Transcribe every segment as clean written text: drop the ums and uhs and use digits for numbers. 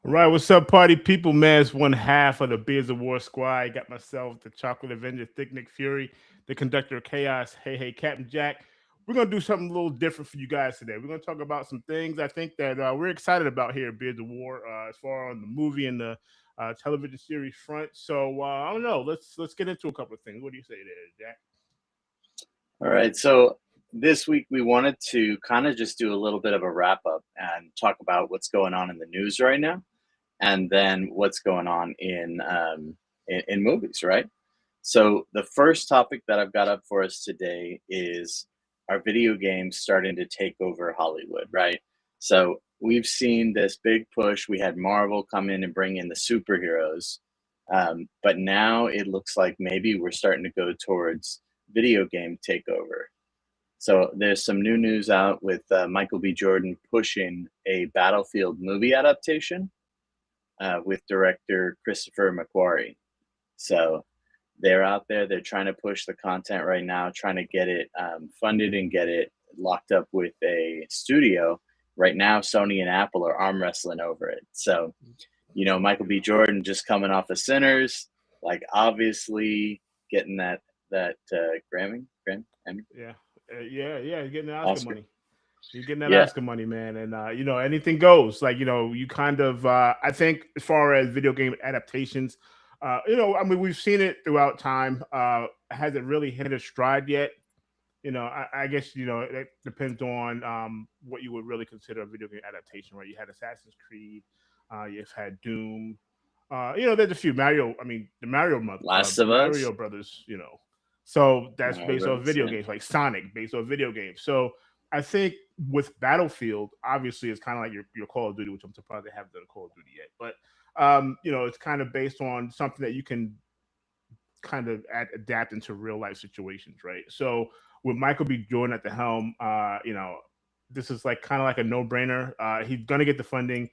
All right, what's up, party people, man? It's one half of the Beers of War squad. I got myself, the Chocolate Avenger, Thick Nick Fury, the Conductor of Chaos, hey, Captain Jack. We're going to do something a little different for you guys today. We're going to talk about some things I think that we're excited about here at Beers of War, as far on the movie and the television series front. So, I don't know. Let's get into a couple of things. What do you say there, Jack? All right. So this week we wanted to kind of just do a little bit of a wrap up and talk about what's going on in the news right now, and then what's going on in movies, right? So the first topic that I've got up for us today is, are video games starting to take over Hollywood, right? So we've seen this big push. We had Marvel come in and bring in the superheroes, but now it looks like maybe we're starting to go towards video game takeover. So there's some new news out with Michael B. Jordan pushing a Battlefield movie adaptation with director Christopher McQuarrie. So they're out there, they're trying to push the content right now, trying to get it funded and get it locked up with a studio. Right now, Sony and Apple are arm wrestling over it. So, Michael B. Jordan just coming off of Sinners, like obviously getting that Emmy, Yeah, yeah. You're getting the Oscar Oscar. money. You're getting that Yeah, Oscar money, man, and anything goes. Like you kind of. I think as far as video game adaptations, I mean, we've seen it throughout time. Has it really hit a stride yet? I guess it depends on what you would really consider a video game adaptation, right? You had Assassin's Creed, you've had Doom. There's a few Mario. I mean, Last of Us, Mario Brothers. So that's Mario based off Brothers. video Yeah, games, like Sonic, based off video games. So I think with Battlefield, obviously, it's kind of like your Call of Duty, which I'm surprised they haven't done Call of Duty yet. But it's kind of based on something that you can kind of adapt into real life situations, right? So with Michael B. Jordan at the helm, this is like kind of like a no brainer. He's gonna get the funding.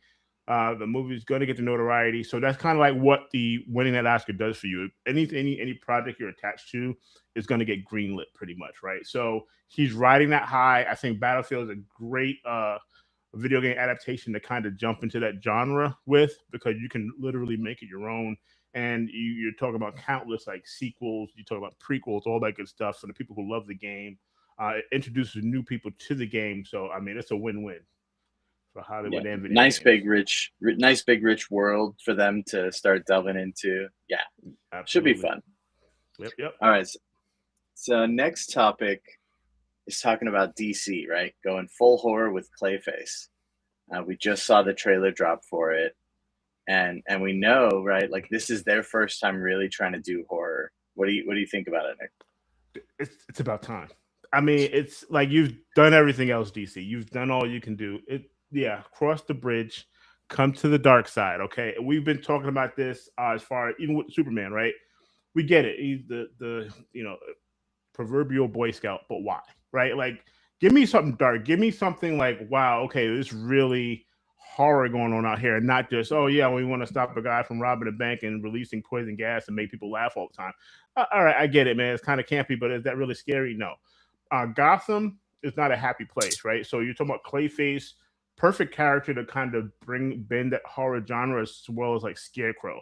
The movie's gonna get the notoriety. So that's kind of like what the winning that Oscar does for you. Any project you're attached to is gonna get greenlit pretty much, right? So he's riding that high. I think Battlefield is a great video game adaptation to kind of jump into that genre with, because you can literally make it your own, and you're talking about countless like sequels, you talk about prequels, all that good stuff for the people who love the game. It introduces new people to the game, so I mean it's a win-win for yeah. Hollywood and video Nice games. big nice big rich world for them to start delving into. Yeah, should be Absolutely. fun. Yep. All right. So next topic is talking about DC, right? Going full horror with Clayface. We just saw the trailer drop for it, and we know, right? Like this is their first time really trying to do horror. What do you think about it, Nick? It's about time. I mean, it's like you've done everything else, DC. You've done all you can do. Yeah, cross the bridge, come to the dark side. Okay, we've been talking about this as far as even with Superman, right? We get it. He's the proverbial Boy Scout, but why? Right? Like, give me something dark. Give me something like, wow, okay, there's really horror going on out here, and not just, oh yeah, we want to stop a guy from robbing a bank and releasing poison gas and make people laugh all the time. All right, I get it, man. It's kind of campy, but is that really scary? No. Gotham is not a happy place, right? So you're talking about Clayface, perfect character to kind of bend that horror genre, as well as like Scarecrow.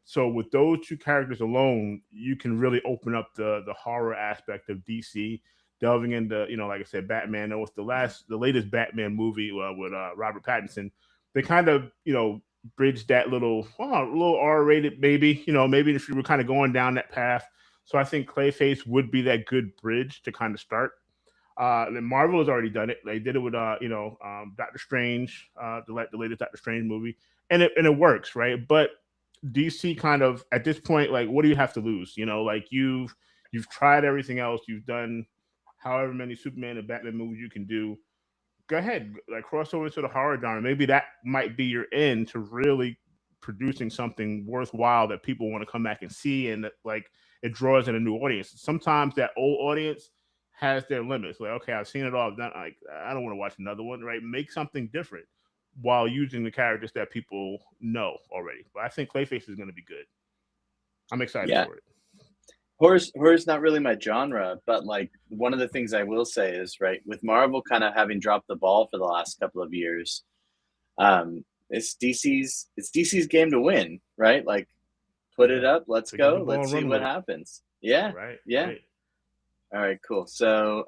So with those two characters alone, you can really open up the horror aspect of DC, delving into, like I said, Batman. That was the latest Batman movie with Robert Pattinson. They kind of bridged that little R-rated, maybe, maybe if you were kind of going down that path. So I think Clayface would be that good bridge to kind of start. And Marvel has already done it. They did it with Doctor Strange, the latest Doctor Strange movie, and it works, right? But DC kind of at this point, like, what do you have to lose? Like you've tried everything else. You've done however many Superman and Batman movies you can do. Go ahead, like cross over into the horror genre. Maybe that might be your end to really producing something worthwhile that people want to come back and see, and that, like, it draws in a new audience. Sometimes that old audience has their limits. Like, okay, I've seen it all. I've done, like, I don't want to watch another one. Right? Make something different while using the characters that people know already. But I think Clayface is going to be good. I'm excited Yeah, for it. horror's not really my genre, but like one of the things I will say is, right, with Marvel kind of having dropped the ball for the last couple of years, it's DC's game to win, right? Like, put it Yeah. up, let's Pick up the go, ball let's and see run what with it. happens. Yeah, Right. yeah. Right. All right, cool. So,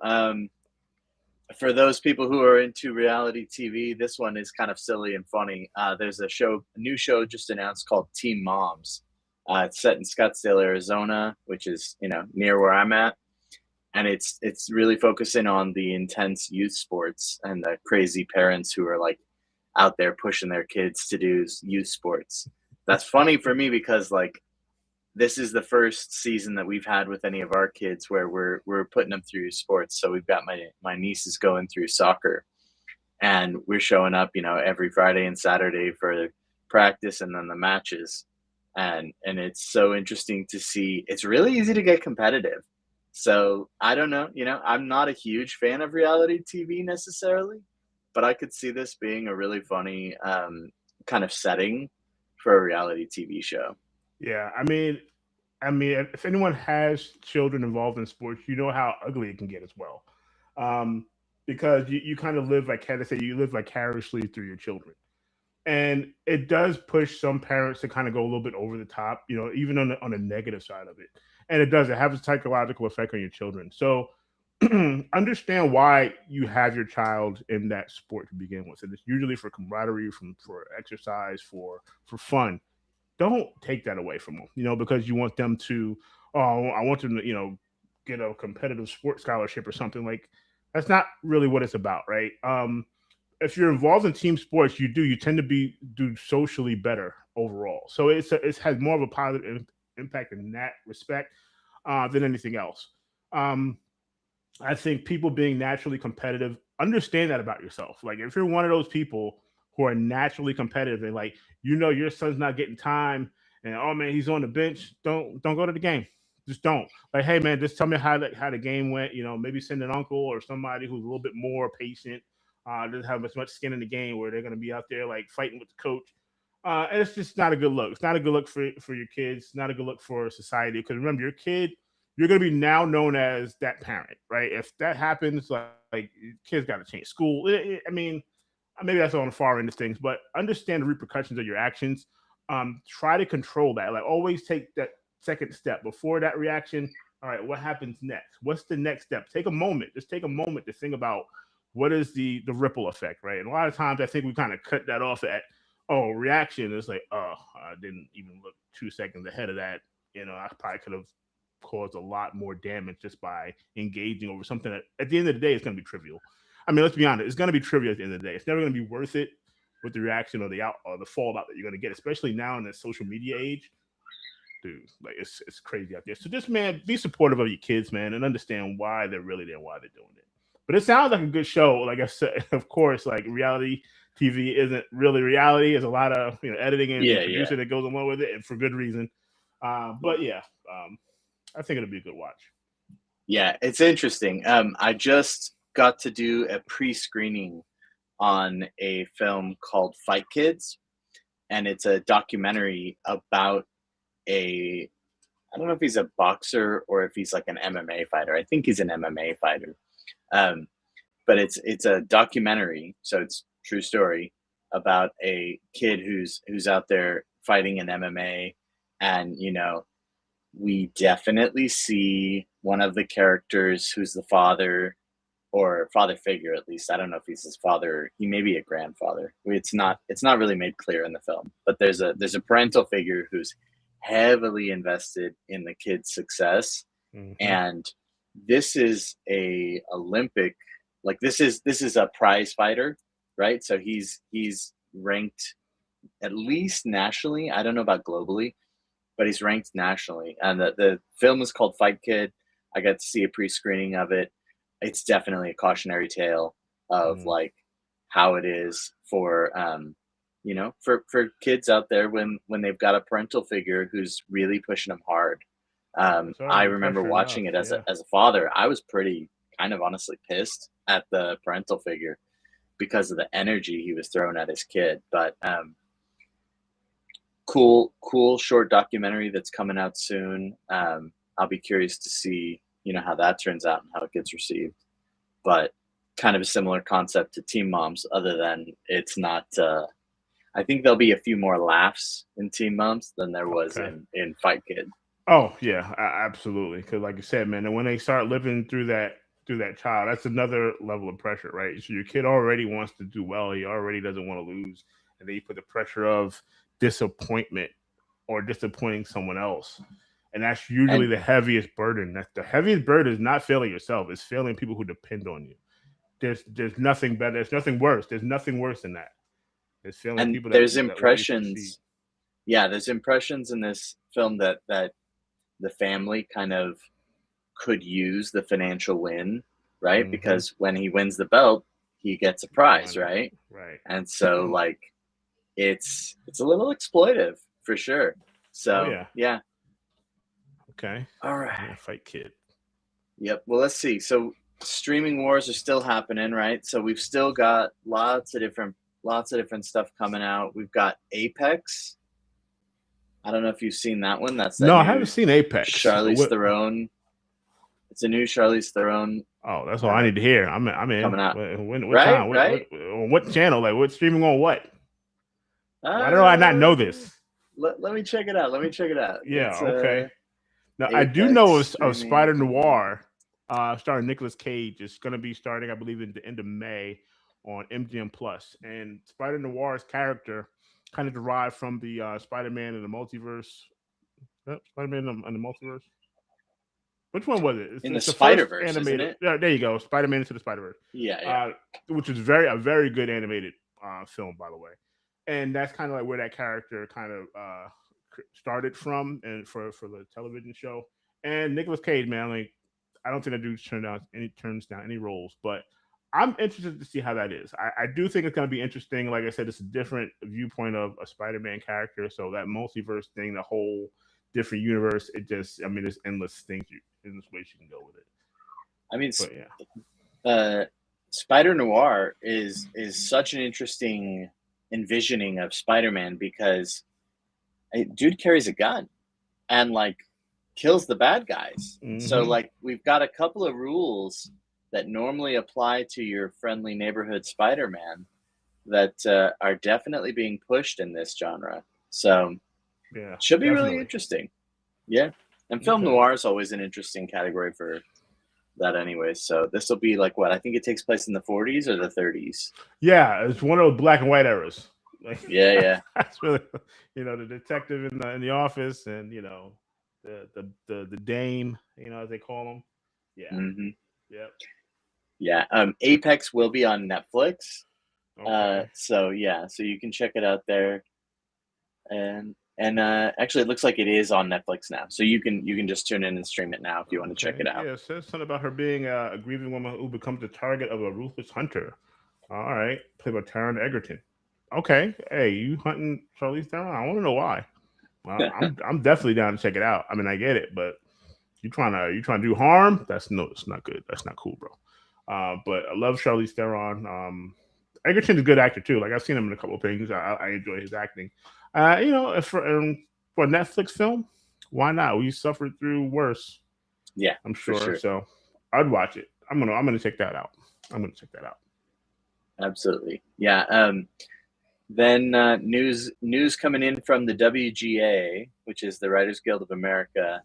for those people who are into reality TV, this one is kind of silly and funny. There's a new show just announced called Teen Moms. It's set in Scottsdale, Arizona, which is near where I'm at, and it's really focusing on the intense youth sports and the crazy parents who are like out there pushing their kids to do youth sports. That's funny for me because like this is the first season that we've had with any of our kids where we're putting them through sports. So we've got my nieces going through soccer, and we're showing up, every Friday and Saturday for practice and then the matches. And it's so interesting to see. It's really easy to get competitive. So I don't know, I'm not a huge fan of reality TV necessarily, but I could see this being a really funny kind of setting for a reality TV show. Yeah. I mean, if anyone has children involved in sports, you know how ugly it can get as well. Um, because you kind of live like I say, you live vicariously through your children. And it does push some parents to kind of go a little bit over the top, even on the negative side of it. And it has a psychological effect on your children. So understand why you have your child in that sport to begin with. And it's usually for camaraderie, for exercise, for fun. Don't take that away from them, because you want them to, oh, I want them to, get a competitive sports scholarship or something. Like that's not really what it's about, right? If you're involved in team sports, you tend to do socially better overall. So it has more of a positive impact in that respect than anything else. Um, I think people being naturally competitive, understand that about yourself. Like if you're one of those people who are naturally competitive and like your son's not getting time and oh man he's on the bench, don't go to the game. Just don't. Like hey man, just tell me how the game went. Maybe send an uncle or somebody who's a little bit more patient. Doesn't have as much skin in the game where they're going to be out there like fighting with the coach. And it's just not a good look. It's not a good look for your kids. Not a good look for society because remember your kid you're going to be now known as that parent, right? If that happens, like kids got to change school. I mean, maybe that's on the far end of things, but understand the repercussions of your actions. Try to control that. Like always take that second step before that reaction. All right, what happens next? What's the next step? Take a moment. Just take a moment to think about what is the ripple effect, right? And a lot of times I think we kind of cut that off at reaction. It's like, oh, I didn't even look 2 seconds ahead of that. I probably could have caused a lot more damage just by engaging over something that at the end of the day is going to be trivial. I mean, let's be honest, it's going to be trivial at the end of the day. It's never going to be worth it with the reaction or the fallout that you're going to get, especially now in the social media age. Dude, like it's crazy out there. So just man, be supportive of your kids, man, and understand why they're really there, why they're doing it. But it sounds like a good show. Like I said, of course, like reality TV isn't really reality. There's a lot of editing and Yeah, yeah. producing that goes along with it, and for good reason. But yeah, I think it'll be a good watch. Yeah, it's interesting. I just got to do a pre-screening on a film called Fight Kids, and it's a documentary about a I don't know if he's a boxer or if he's like an MMA fighter. I think he's an MMA fighter. Um, but it's a documentary, so it's true story about a kid who's out there fighting in MMA, and we definitely see one of the characters who's the father or father figure at least. I don't know if he's his father. He may be a grandfather. It's not really made clear in the film, but there's a parental figure who's heavily invested in the kid's success, Hmm. and this is a Olympic like this is a prize fighter, right? So he's ranked at least nationally. I don't know about globally, but he's ranked nationally. And the film is called Fight Kid. I got to see a pre-screening of it. It's definitely a cautionary tale of Mm. like how it is for for kids out there when they've got a parental figure who's really pushing them hard. Yeah, it's I already remember pressure enough. watching it as a Yeah. as a father. I was pretty kind of honestly pissed at the parental figure because of the energy he was throwing at his kid. But cool short documentary that's coming out soon. I'll be curious to see how that turns out and how it gets received. But kind of a similar concept to Teen Moms, other than it's not I think there'll be a few more laughs in Teen Moms than there was Okay. in Fight Kid. Oh yeah, absolutely. Because like you said, man, and when they start living through that child, that's another level of pressure, right? So your kid already wants to do well, he already doesn't want to lose, and then you put the pressure of disappointment or disappointing someone else, and that's usually And the heaviest burden. That's the heaviest burden is not failing yourself; it's failing people who depend on you. There's nothing better. There's nothing worse. There's nothing worse than that. It's failing and people there's that want you to succeed. impressions. Yeah, there's impressions in this film that the family kind of could use the financial win, right? Hmm. Because when he wins the belt, he gets a The prize, money, right? right? And so like it's a little exploitive for sure. Oh So yeah. yeah. Okay. All Yeah, right. Fight Kid. Yep. Well, let's see. So streaming wars are still happening, right? So we've still got lots of different stuff coming out. We've got Apex. I don't know if you've seen that one. That's that No, I haven't new seen Apex. Charlize What? Theron. It's a new Charlize Theron Oh, that's all I uh, need to hear. I'm in. coming out. What Right, time? right. What channel? Like what streaming on what? Why do I not know Uh, this? let me check it out. Let me check it out. Yeah. It's Okay. Now I do know Apex of streaming. Spider-Noir, starring Nicolas Cage. It's going to be starting, I believe, in the end of May on MGM Plus. And Spider-Noir's character kind of derived from the Spider-Man in the multiverse. Spider-Man in the multiverse. Which one was it? In the It's the first Spider-Verse, isn't animated. it? Yeah, there you go. Spider-Man into the Spider-Verse, Yeah, yeah. uh, which is a very good animated film, by the way. And that's kind of like where that character kind of started from, and for the television show. And Nicolas Cage, man, like I don't think that dude turns down any roles, but I'm interested to see how that is. I do think it's going to be interesting. Like I said, it's a different viewpoint of a Spider-Man character, so that multiverse thing, the whole different universe, it just, I mean, there's endless things endless ways you can go with it. I mean, But yeah, uh, Spider Noir is such an interesting envisioning of Spider-Man because dude carries a gun and like kills the bad guys. So hmm, like we've got a couple of rules that normally apply to your friendly neighborhood Spider-Man that are definitely being pushed in this genre. So yeah, should be really definitely. interesting. Yeah. And film Okay. noir is always an interesting category for that anyway. So this will be like what? I think it takes place in the 40s or the 30s. Yeah, it's one of those black and white eras. Like Yeah, yeah. that's really, the detective in the office, and the dame, as they call them. Yeah. Hmm. Yep. Yeah. Apex will be on Netflix. Okay. So yeah, so you can check it out there. And actually it looks like it is on Netflix now. So you can just tune in and stream it now if you want to check Okay. it out. Yeah, it says something about her being a grieving woman who becomes the target of a ruthless hunter. All right. Played by Taron Egerton. Okay. Hey, you hunting Charlize Theron? I want to know why. I'm definitely down to check it out. I mean, I get it, but you trying to do harm? It's not good. That's not cool, bro. But I love Charlize Theron. Egerton's a good actor too. Like I've seen him in a couple of things. I enjoy his acting. If for a Netflix film, why not? We suffered through worse, Yeah, I'm for sure. sure. So I'd watch it. I'm gonna check that out. I'm gonna check that out. Absolutely. Yeah. Then news coming in from the WGA, which is the Writers Guild of America,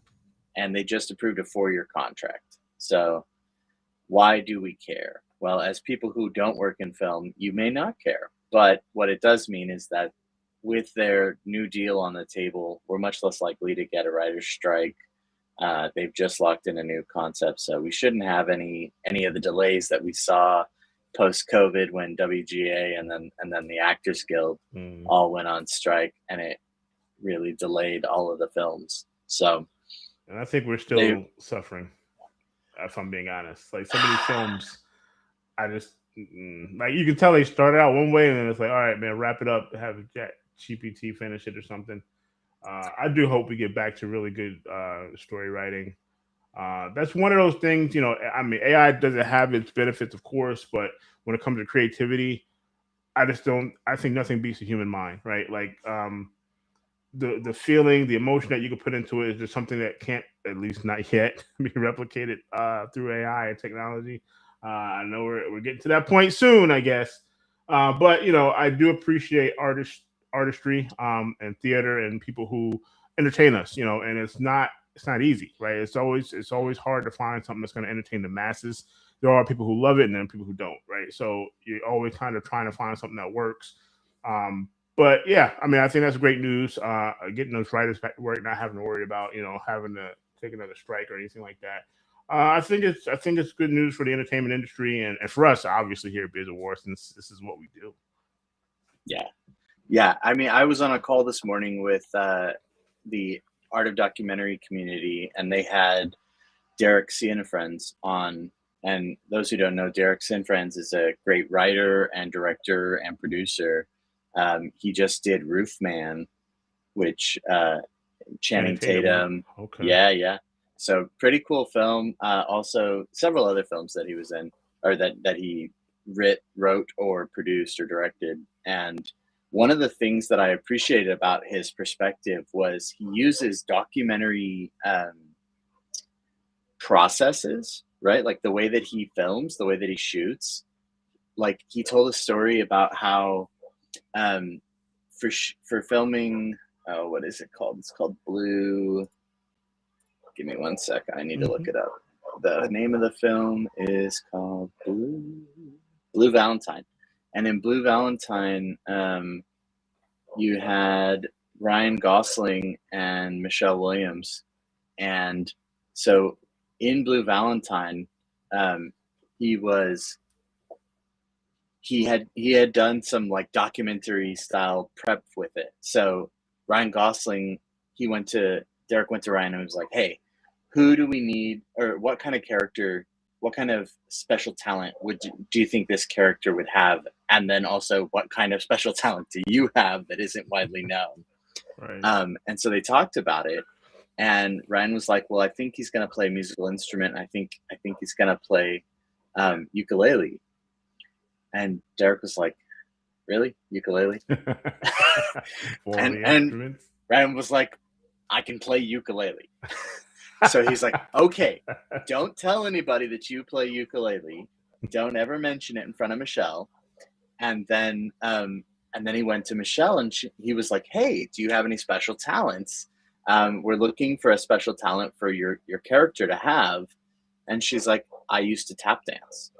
and they just approved a 4-year contract. So why do we care? Well, as people who don't work in film, you may not care. But what it does mean is that with their new deal on the table, we're much less likely to get a writer's strike. They've just locked in a new concept, so we shouldn't have any of the delays that we saw post COVID when WGA and then the Actors Guild Mm. all went on strike, and it really delayed all of the films. So And I think we're they still suffering, if I'm being honest. Like some of these films, I just like you can tell they started out one way and then it's like, all right, man, wrap it up, have Chat GPT finish it or something. I do hope we get back to really good story writing. That's one of those things, I mean, AI doesn't have its benefits, of course, but when it comes to creativity, I just don't. I think nothing beats the human mind, right? Like the feeling, the emotion that you can put into it is just something that can't, at least not yet, be replicated through AI and technology. I know we're getting to that point soon, I guess. But I do appreciate artists. artistry and theater and people who entertain us, and it's not easy, right? It's always hard to find something that's going to entertain the masses. There are people who love it and then people who don't, right? So you're always kind of trying to find something that works. But yeah, I mean, I think that's great news. Getting those writers back to work, not having to worry about having to take another strike or anything like that. I think it's good news for the entertainment industry and for us, obviously here at Biz Awards, since this is what we do. Yeah. Yeah. I mean, I was on a call this morning with the art of documentary community, and they had Derek Cianfriends on. And those who don't know, Derek Cianfriends is a great writer and director and producer. He just did Roof Man, which Channing Channing Tatum, huh? Tatum. Okay. Yeah, yeah. So pretty cool film. Also, several other films that he was in, or that he wrote or produced or directed. And one of the things that I appreciated about his perspective was he uses documentary processes, right? Like the way that he films, the way that he shoots. Like he told a story about how um, for filming, oh, what is it called? It's called Blue. Give me one sec. I need to look Hmm. it up. The name of the film is called Blue Valentine, and in Blue Valentine, you had Ryan Gosling and Michelle Williams, and so in Blue Valentine, um, he was he had done some like documentary style prep with it. So Ryan Gosling, he went to Derek went to Ryan and was like, "Hey, who do we need, or what kind of character, what kind of special talent do you think this character would have? And then also, what kind of special talent do you have that isn't widely known?" Right. And so they talked about it, and Ryan was like, "Well, I think he's going to play a musical instrument. I think he's going to play ukulele." And Derek was like, "Really, ukulele?" For all and the and instruments. Ryan was like, "I can play ukulele." So he's like, "Okay, don't tell anybody that you play ukulele. Don't ever mention it in front of Michelle." And then he went to Michelle, and he was like, "Hey, do you have any special talents? We're looking for a special talent for your character to have." And she's like, "I used to tap dance."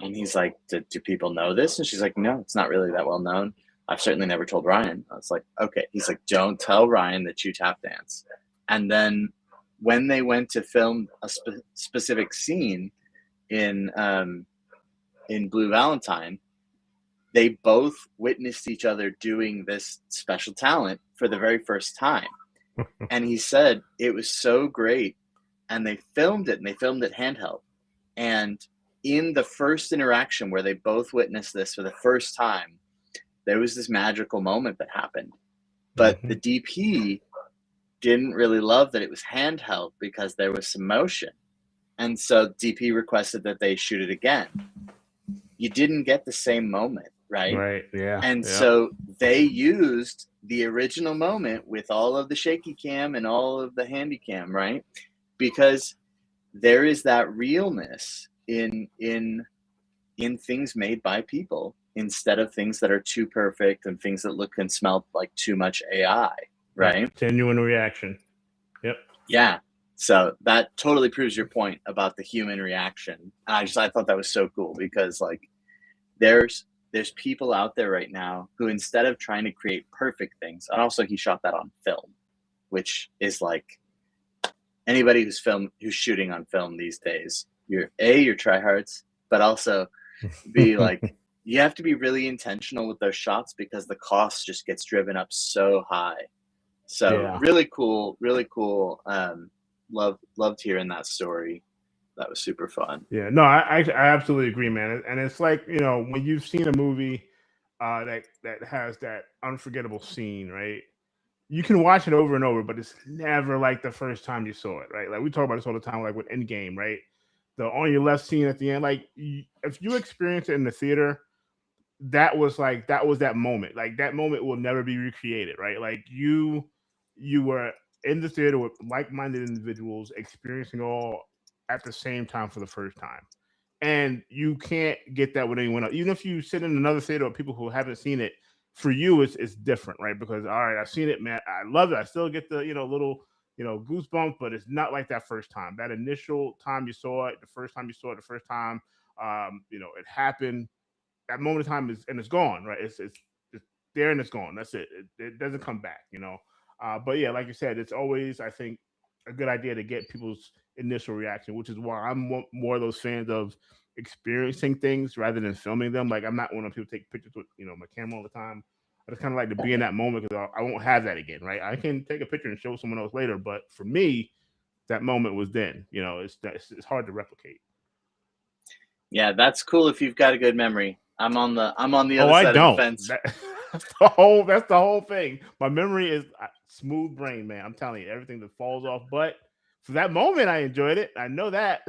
And he's like, do people know this? And she's like, "No, it's not really that well known. I've certainly never told Ryan." I was like, "Okay." He's like, "Don't tell Ryan that you tap dance." And then when they went to film a specific scene in in Blue Valentine, they both witnessed each other doing this special talent for the very first time. And he said it was so great. And they filmed it, and they filmed it handheld. And in the first interaction where they both witnessed this for the first time, there was this magical moment that happened. But the Hmm. DP didn't really love that it was handheld because there was some motion. And so DP requested that they shoot it again. You didn't get the same moment, right? Right. Yeah. And Yeah. so they used the original moment with all of the shaky cam and all of the handy cam, right? Because there is that realness in things made by people instead of things that are too perfect and things that look and smell like too much AI, Yep. right? Genuine reaction. Yep. Yeah. So that totally proves your point about the human reaction. I thought that was so cool because like there's people out there right now who instead of trying to create perfect things, and also he shot that on film, which is like anybody who's shooting on film these days, you're tryhards, but also be like you have to be really intentional with those shots because the cost just gets driven up so high. So Yeah. really cool, really cool. Loved hearing that story. That was super fun. Yeah, no, I absolutely agree, man. And it's like when you've seen a movie that has that unforgettable scene, right? You can watch it over and over, but it's never like the first time you saw it, right? Like we talk about this all the time, like with Endgame, right? The on your left scene at the end, like if you experience it in the theater, that was that moment. Like that moment will never be recreated, right? Like you were in the theater with like-minded individuals experiencing all at the same time for the first time. And you can't get that with anyone else. Even if you sit in another theater with people who haven't seen it, for you it's different, right? Because all right, I've seen it, man. I love it. I still get the little goosebumps, but it's not like that first time. That initial time you saw it, the first time you saw it, the first time, it happened. That moment of time is and it's gone, right? It's there and it's gone. That's it. It doesn't come back. But yeah, like you said, it's always I think a good idea to get people's initial reaction, which is why I'm more of those fans of experiencing things rather than filming them. Like I'm not one of people take pictures with my camera all the time. I just kind of like to be in that moment because I won't have that again, right? I can take a picture and show someone else later, but for me, that moment was then. It's hard to replicate. Yeah, that's cool if you've got a good memory. I'm on the Oh, other I side of the don't. fence. That's the whole thing. My memory is smooth brain, man. I'm telling you, everything that falls off. But for that moment, I enjoyed it. I know that.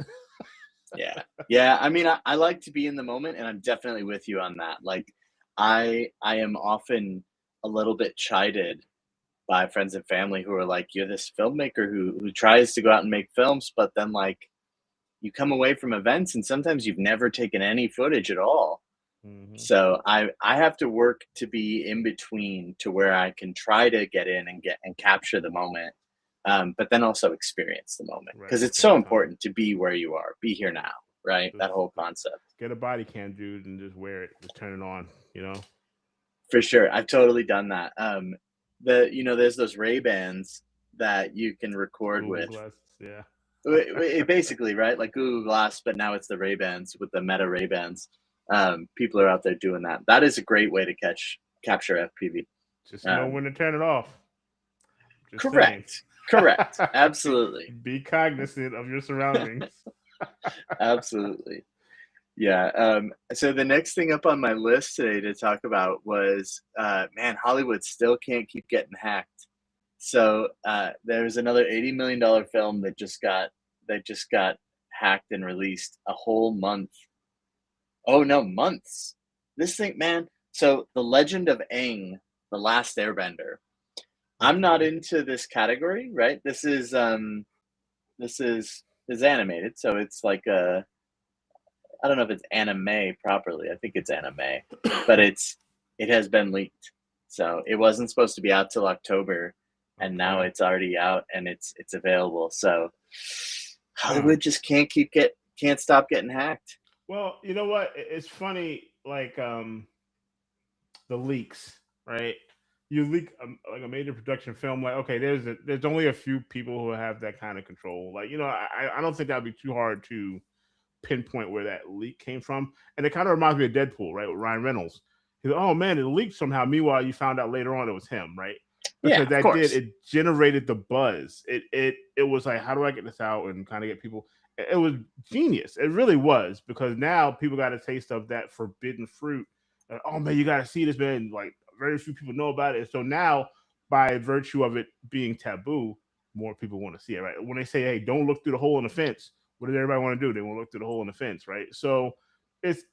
Yeah. Yeah. I mean, I like to be in the moment, and I'm definitely with you on that. Like, I am often a little bit chided by friends and family who are like, "You're this filmmaker who tries to go out and make films, but then like you come away from events and sometimes you've never taken any footage at all." Hmm. So I have to work to be in between to where I can try to get in and get and capture the moment, but then also experience the moment Right because at the it's so same time. important to be where you are, be here now, right? That Just, whole just concept. get a body cam, dude, and just wear it. Just turn it on. For sure, I've totally done that. There's those Ray Bans that you can record Google with. glasses. Yeah. Basically, right? Like Google Glass, but now it's the Ray Bans with the Meta Ray Bans. People are out there doing that. That is a great way to capture FPV. Just know Um, when to turn it off. Just saying. correct, correct, absolutely, Be cognizant of your surroundings. absolutely. Yeah. So the next thing up on my list today to talk about was, man, Hollywood still can't keep getting hacked. So there's another $80 million film that just got hacked and released a whole month. Oh no, months. This thing, man. So The Legend of Aang, The Last Airbender. I'm not Okay. into this category, right? This is animated, so it's like a I don't know if it's anime properly. I think it's anime, but it has been leaked. So it wasn't supposed to be out till October, and now Okay. it's already out and it's available. So Huh. Hollywood just can't stop getting hacked. Well, you know what? It's funny, like the leaks, right? You leak like a major production film, like okay, there's only a few people who have that kind of control. Like I don't think that'd be too hard to pinpoint where that leak came from. And it kind of reminds me of Deadpool, right? With Ryan Reynolds. He's like, oh man, it leaked somehow. Meanwhile, you found out later on it was him, right? Yeah, Because of that did course. it generated the buzz. It was like, how do I get this out and kind of get people? It was genius. It really was because now people got a taste of that forbidden fruit. Oh man, you got to see this, man. Like very few people know about it. So now, by virtue of it being taboo, more people want to see it, right? When they say, hey, don't look through the hole in the fence, what does everybody want to do? They want to look through the hole in the fence, right? So it's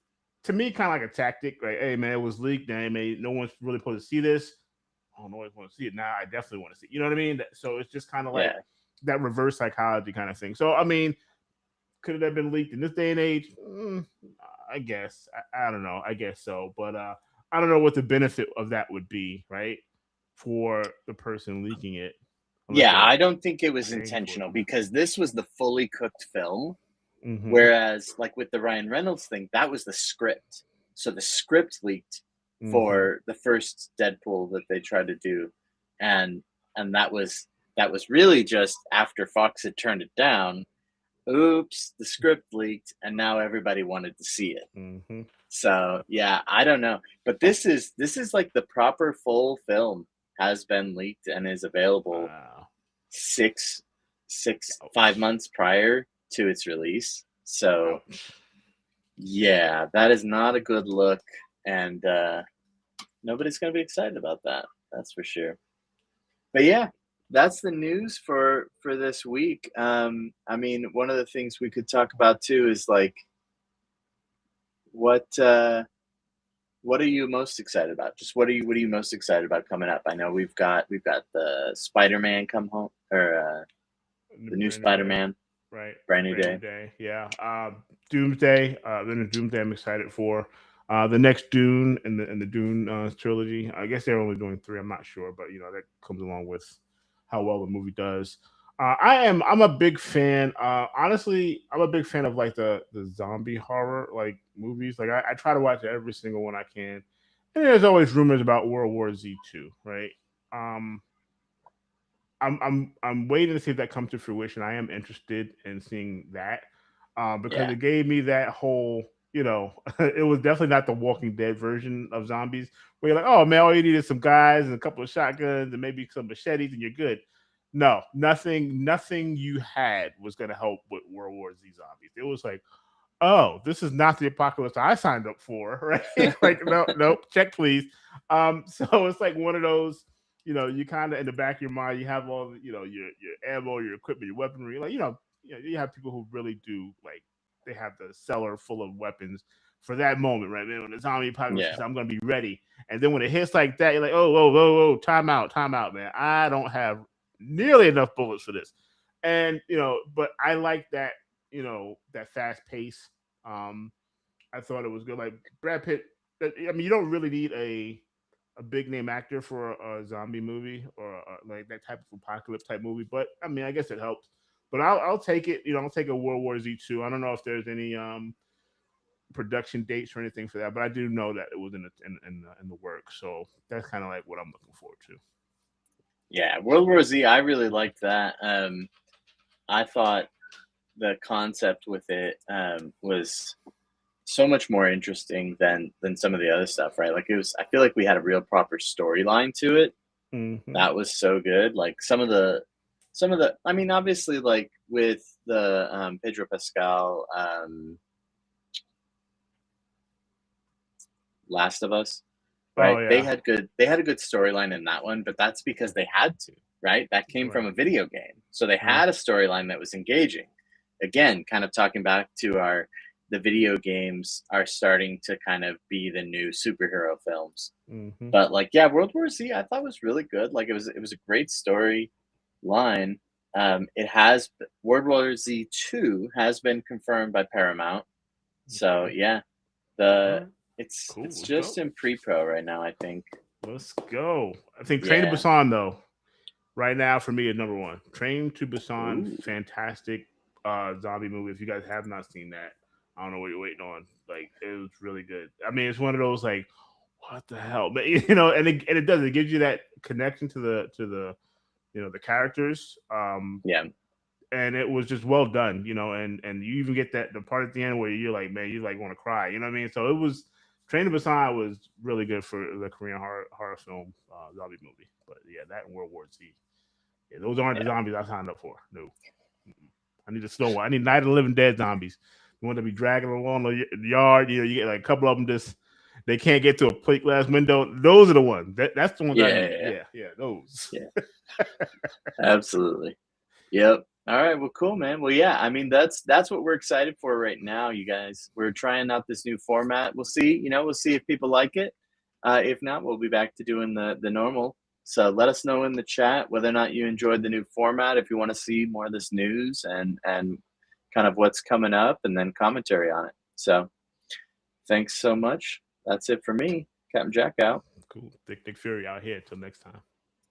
to me kind of like a tactic, right? Hey man, it was leaked. Damn, man, no one's really supposed to see this. I don't always want to see it now. I definitely want to see it. You know what I mean? So it's just kind of like Yeah. that reverse psychology kind of thing. So I mean, could it have been leaked in this day and age? I guess. I don't know. I guess so. But I don't know what the benefit of that would be, right? For the person leaking it, unless Yeah, they're I don't think it was paying for it. intentional because this was the fully cooked film. Mm-hmm. Whereas, like with the Ryan Reynolds thing, that was the script. So the script leaked Mm-hmm. for the first Deadpool that they tried to do, and that was really just after Fox had turned it down. Oops, the script leaked, and now everybody wanted to see it. Mm-hmm. So yeah, I don't know, but this is like the proper full film has been leaked and is available Wow. six, six, five Ouch. months prior to its release. So Ouch. yeah, that is not a good look, and nobody's going to be excited about that. That's for sure. But yeah, that's the news for this week. I mean, one of the things we could talk about too is like what what are you most excited about? Just what are you most excited about coming up? I know we've got the Spider-Man come home or the new Brand new day. Spider-Man, Right. brand new Brand new day. day. Yeah. Doomsday. Then Doomsday I'm excited for. The next Dune and the Dune trilogy. I guess they're only doing three. I'm not sure, but that comes along with how well the movie does. I'm a big fan. Honestly, I'm a big fan of like the zombie horror like movies. Like I try to watch every single one I can. And there's always rumors about World War Z2, right? Um, I'm waiting to see if that comes to fruition. I am interested in seeing that because Yeah, it gave me that whole, it was definitely not the Walking Dead version of zombies where you're like, oh man, all you need is some guys and a couple of shotguns and maybe some machetes and you're good. No, nothing you had was going to help with World War Z zombies. It was like, oh, this is not the apocalypse I signed up for, right? Like, no, nope, check please. So it's like one of those, you kind of in the back of your mind, you have all the, your ammo, your equipment, your weaponry. Like, you have people who really do like they have the cellar full of weapons for that moment, right? Man, when the zombie apocalypse yeah, is, I'm gonna be ready. And then when it hits like that, you're like, oh, whoa, whoa, whoa, time out, man. I don't have nearly enough bullets for this. And but I like that, that fast pace. Um, I thought it was good. Like Brad Pitt. I mean, you don't really need a big name actor for a zombie movie or like that type of apocalypse type movie. But I mean, I guess it helps. But I'll take it. I'll take a World War Z2. I don't know if there's any production dates or anything for that, but I do know that it was in the work. So that's kind of like what I'm looking forward to. yeah. World War Z, I really liked that. I thought the concept with it was so much more interesting than some of the other stuff, right? Like it was. I feel like we had a real proper storyline to it. Hmm. That was so good. Like some of the. I mean, obviously, like with the Pedro Pascal Last of Us, Oh right? They yeah, had good. They had a good storyline in that one, but that's because they had to, right? That came from right. a video game, so they Yeah. had a storyline that was engaging. Again, kind of talking back to our the video games are starting to kind of be the new superhero films. Hmm. But like, yeah, World War Z, I thought was really good. Like, it was a great story line. It has World War Z 2 has been confirmed by Paramount. So Okay. yeah, All the right. Cool. it's Let's go. just in pre-pro right now, I think. Let's go. I think Train to Yeah. Busan though right now for me is number one. Train to Busan, Ooh. fantastic zombie movie. If you guys have not seen that, I don't know what you're waiting on. Like it was really good. I mean, it's one of those like, what the hell, but and it does. It gives you that connection to the the characters. Yeah. And it was just well done. And you even get that the part at the end where you're like, man, you like want to cry. You know what I mean? So it was. Train to Busan was really good for the Korean horror film zombie movie. But yeah, that and World War Z. Yeah, those aren't the Yeah. zombies I signed up for. No. Mm-mm. I need a slow one. I need Night of the Living Dead zombies. The one to be dragging along the yard. You get like a couple of them just they can't get to a plate glass window. Those are the ones. That's the ones I Yeah. need. Yeah. Yeah, those. Yeah. Absolutely. Yep. All right. Well, cool, man. Well, yeah. I mean, that's what we're excited for right now, you guys. We're trying out this new format. We'll see. We'll see if people like it. If not, we'll be back to doing the normal. So let us know in the chat whether or not you enjoyed the new format. If you want to see more of this news and kind of what's coming up, and then commentary on it. So thanks so much. That's it for me, Captain Jack out. Cool. Thick Fury out here. Till next time.